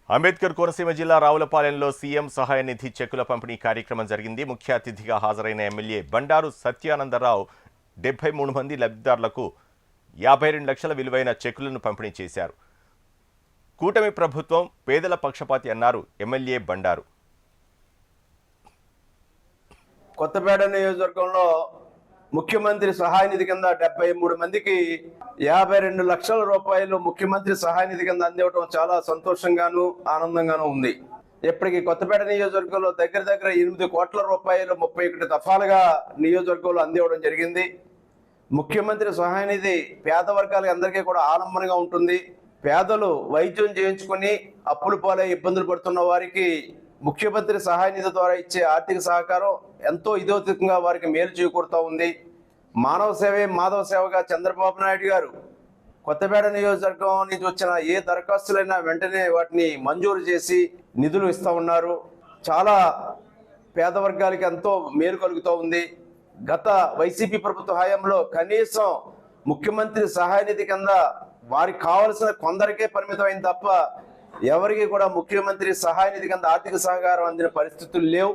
అంబేద్కర్ కోనసీమ జిల్లా రావులపాలెంలో సీఎం సహాయ నిధి చెక్కుల పంపిణీ కార్యక్రమం జరిగింది. ముఖ్య అతిథిగా హాజరైన ఎమ్మెల్యే బండారు సత్యానందరావు 73 మంది లబ్ధిదారులకు 52 లక్షల విలువైన చెక్కులను పంపిణీ చేశారు. కూటమి ప్రభుత్వం పేదల పక్షపాతి అన్నారు ఎమ్మెల్యే బండారు. కొత్తపేట నియోజకవర్గంలో ముఖ్యమంత్రి సహాయ నిధి కింద 73 మందికి 52 లక్షల రూపాయలు ముఖ్యమంత్రి సహాయ నిధి కింద అందివ్వడం చాలా సంతోషంగాను ఆనందంగాను ఉంది. ఇప్పటికి కొత్తపేట నియోజకవర్గంలో దగ్గర 8 కోట్ల రూపాయలు 31 దఫాలుగా నియోజకవర్గంలో అందివ్వడం జరిగింది. ముఖ్యమంత్రి సహాయ నిధి పేద వర్గాలకు అందరికీ కూడా ఆలంబనగా ఉంటుంది. పేదలు వైద్యం చేయించుకుని అప్పులు పాలై ఇబ్బందులు పడుతున్న వారికి ముఖ్యమంత్రి సహాయ నిధి ద్వారా ఇచ్చే ఆర్థిక సహకారం ఎంతో ఇదోతికంగా వారికి మేలు చేకూరుతూ ఉంది. మానవ సేవే మాధవ సేవగా చంద్రబాబు నాయుడు గారు కొత్తపేట నియోజకవర్గం నుంచి వచ్చిన ఏ దరఖాస్తులైనా వెంటనే వాటిని మంజూరు చేసి నిధులు ఇస్తూ ఉన్నారు. చాలా పేద వర్గాలకి ఎంతో మేలు కలుగుతూ ఉంది. గత వైసీపీ ప్రభుత్వ హయాంలో కనీసం ముఖ్యమంత్రి సహాయ నిధి కింద వారికి కావలసిన కొందరికే పరిమితమైంది తప్ప ఎవరికి కూడా ముఖ్యమంత్రి సహాయ నిధి కింద ఆర్థిక సహకారం అందిన పరిస్థితులు లేవు.